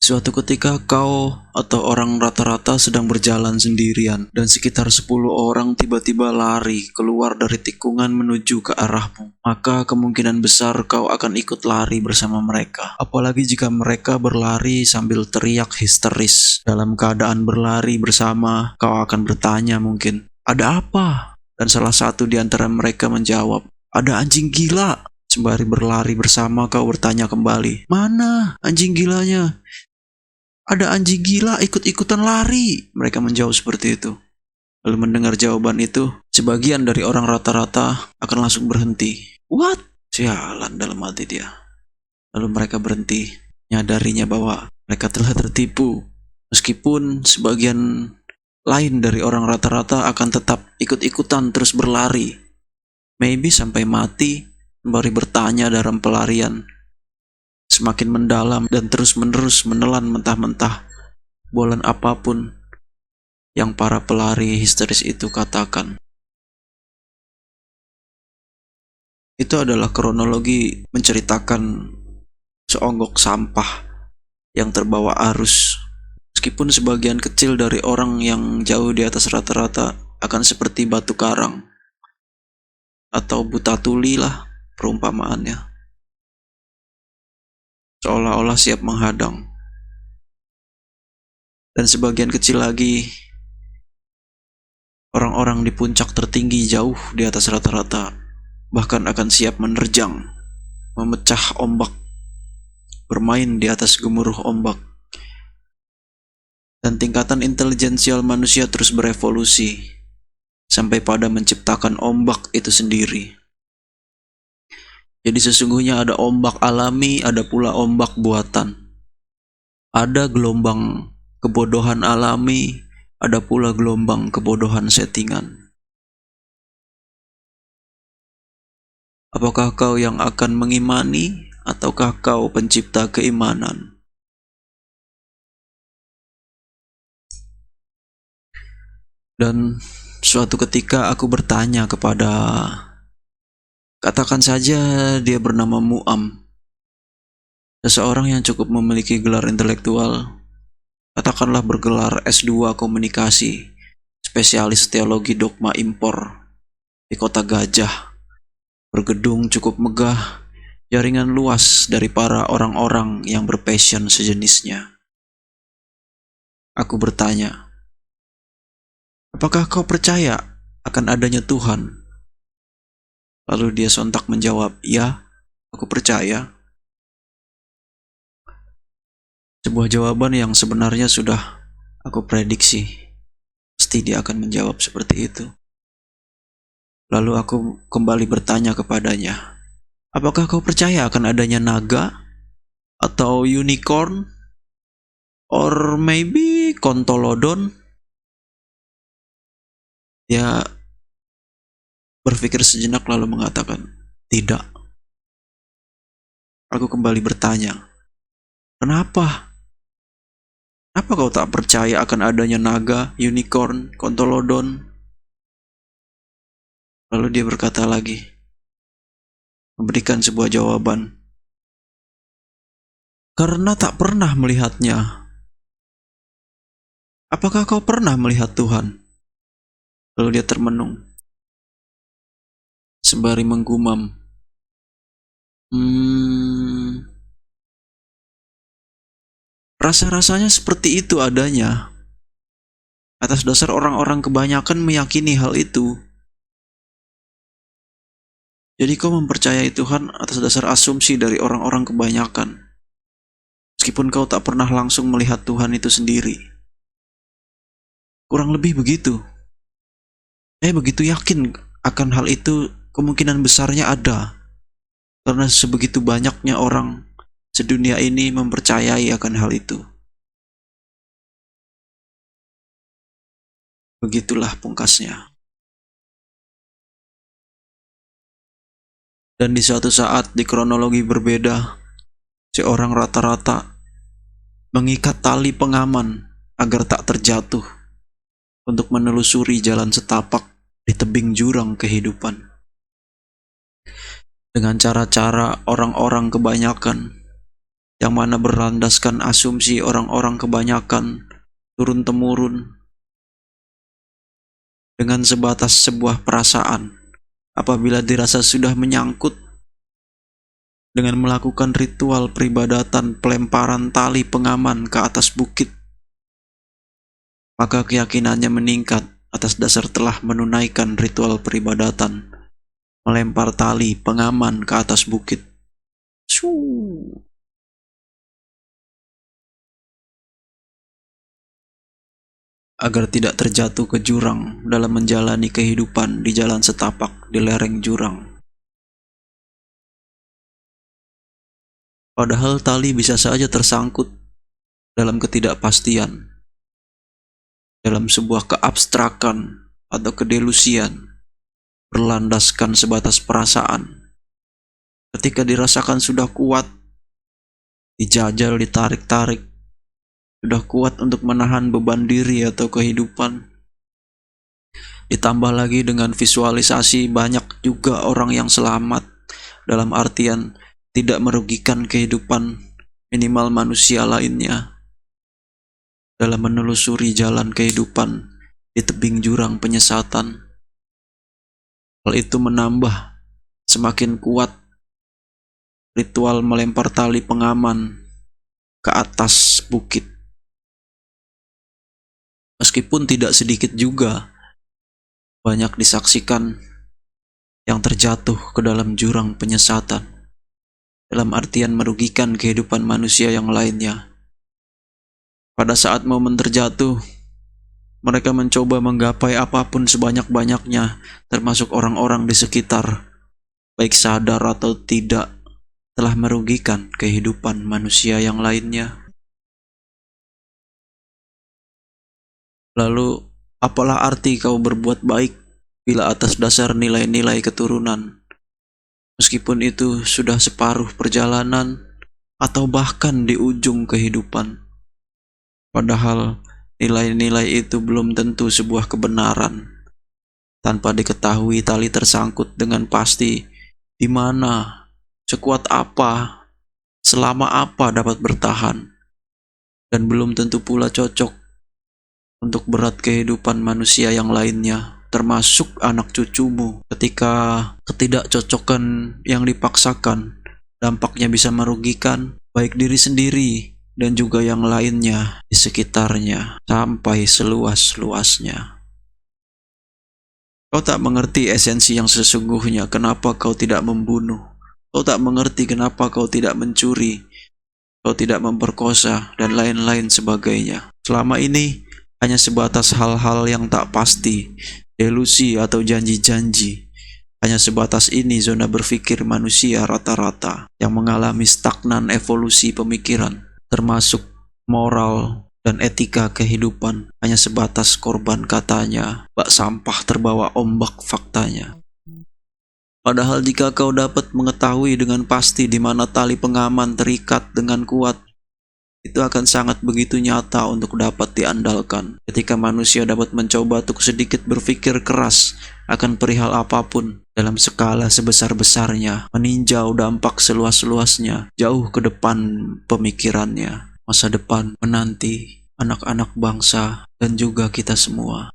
Suatu ketika kau atau orang rata-rata sedang berjalan sendirian dan sekitar 10 orang tiba-tiba lari keluar dari tikungan menuju ke arahmu. Maka kemungkinan besar kau akan ikut lari bersama mereka. Apalagi jika mereka berlari sambil teriak histeris. Dalam keadaan berlari bersama, kau akan bertanya mungkin, "Ada apa?" Dan salah satu di antara mereka menjawab, "Ada anjing gila." Sembari berlari bersama, kau bertanya kembali, "Mana anjing gilanya?" "Ada anjing gila ikut-ikutan lari," mereka menjawab seperti itu. Lalu mendengar jawaban itu, sebagian dari orang rata-rata akan langsung berhenti. "What?" Sialan dalam hati dia. Lalu mereka berhenti, nyadarinya bahwa mereka telah tertipu. Meskipun sebagian lain dari orang rata-rata akan tetap ikut-ikutan terus berlari. Maybe sampai mati, sembari bertanya dalam pelarian. Semakin mendalam dan terus-menerus menelan mentah-mentah bualan apapun yang para pelari histeris itu katakan. Itu adalah kronologi menceritakan seonggok sampah yang terbawa arus. Meskipun sebagian kecil dari orang yang jauh di atas rata-rata akan seperti batu karang atau buta tuli lah perumpamaannya, seolah-olah siap menghadang. Dan sebagian kecil lagi orang-orang di puncak tertinggi jauh di atas rata-rata bahkan akan siap menerjang, memecah ombak, bermain di atas gemuruh ombak. Dan tingkatan intelijensial manusia terus berevolusi sampai pada menciptakan ombak itu sendiri. Jadi sesungguhnya ada ombak alami, ada pula ombak buatan. Ada gelombang kebodohan alami, ada pula gelombang kebodohan settingan. Apakah kau yang akan mengimani, ataukah kau pencipta keimanan? Dan suatu ketika aku bertanya kepada, katakan saja dia bernama Mu'am, seseorang yang cukup memiliki gelar intelektual, katakanlah bergelar S2 komunikasi, spesialis teologi dogma impor di kota Gajah, bergedung cukup megah, jaringan luas dari para orang-orang yang berpassion sejenisnya. Aku bertanya, apakah kau percaya akan adanya Tuhan? Lalu dia sontak menjawab, ya, aku percaya. Sebuah jawaban yang sebenarnya sudah aku prediksi. Pasti dia akan menjawab seperti itu. Lalu aku kembali bertanya kepadanya, apakah kau percaya akan adanya naga? Atau unicorn? Or maybe kontolodon? Dia berpikir sejenak lalu mengatakan, tidak. Aku kembali bertanya, kenapa? Apa kau tak percaya akan adanya naga, unicorn, kontolodon? Lalu dia berkata lagi, memberikan sebuah jawaban. Karena tak pernah melihatnya. Apakah kau pernah melihat Tuhan? Lalu dia termenung, sembari menggumam. Rasa-rasanya seperti itu adanya. Atas dasar orang-orang kebanyakan meyakini hal itu. Jadi kau mempercayai Tuhan atas dasar asumsi dari orang-orang kebanyakan. Meskipun kau tak pernah langsung melihat Tuhan itu sendiri. Kurang lebih begitu. Begitu yakin akan hal itu, kemungkinan besarnya ada. Karena sebegitu banyaknya orang sedunia ini mempercayai akan hal itu. Begitulah pungkasnya. Dan di suatu saat di kronologi berbeda, seorang rata-rata mengikat tali pengaman agar tak terjatuh untuk menelusuri jalan setapak di tebing jurang kehidupan. Dengan cara-cara orang-orang kebanyakan yang mana berlandaskan asumsi orang-orang kebanyakan turun-temurun dengan sebatas sebuah perasaan. Apabila dirasa sudah menyangkut, dengan melakukan ritual peribadatan pelemparan tali pengaman ke atas bukit, maka keyakinannya meningkat atas dasar telah menunaikan ritual peribadatan melempar tali pengaman ke atas bukit. Agar tidak terjatuh ke jurang dalam menjalani kehidupan di jalan setapak di lereng jurang. Padahal tali bisa saja tersangkut dalam ketidakpastian, dalam sebuah keabstrakan atau kedelusian, berlandaskan sebatas perasaan. Ketika dirasakan sudah kuat, dijajal, ditarik-tarik, sudah kuat untuk menahan beban diri atau kehidupan. Ditambah lagi dengan visualisasi banyak juga orang yang selamat, dalam artian tidak merugikan kehidupan minimal manusia lainnya, dalam menelusuri jalan kehidupan di tebing jurang penyesatan. Hal itu menambah semakin kuat ritual melempar tali pengaman ke atas bukit. Meskipun tidak sedikit juga banyak disaksikan yang terjatuh ke dalam jurang penyesatan, dalam artian merugikan kehidupan manusia yang lainnya. Pada saat momen terjatuh, mereka mencoba menggapai apapun sebanyak-banyaknya, termasuk orang-orang di sekitar, baik sadar atau tidak, telah merugikan kehidupan manusia yang lainnya. Lalu, apalah arti kau berbuat baik bila atas dasar nilai-nilai keturunan, meskipun itu sudah separuh perjalanan atau bahkan di ujung kehidupan? Padahal nilai-nilai itu belum tentu sebuah kebenaran. Tanpa diketahui tali tersangkut dengan pasti di mana, sekuat apa, selama apa dapat bertahan, dan belum tentu pula cocok untuk berat kehidupan manusia yang lainnya, termasuk anak cucumu. Ketika ketidakcocokan yang dipaksakan dampaknya bisa merugikan baik diri sendiri dan juga yang lainnya di sekitarnya sampai seluas-luasnya. Kau tak mengerti esensi yang sesungguhnya, kenapa kau tidak membunuh. Kau tak mengerti kenapa kau tidak mencuri, kau tidak memperkosa, dan lain-lain sebagainya. Selama ini hanya sebatas hal-hal yang tak pasti, delusi atau janji-janji. Hanya sebatas ini zona berpikir manusia rata-rata yang mengalami stagnan evolusi pemikiran, termasuk moral dan etika kehidupan. Hanya sebatas korban katanya, bak sampah terbawa ombak faktanya. Padahal jika kau dapat mengetahui dengan pasti di mana tali pengaman terikat dengan kuat, itu akan sangat begitu nyata untuk dapat diandalkan. Ketika manusia dapat mencoba untuk sedikit berpikir keras akan perihal apapun dalam skala sebesar-besarnya, meninjau dampak seluas-luasnya, jauh ke depan pemikirannya, masa depan menanti anak-anak bangsa dan juga kita semua.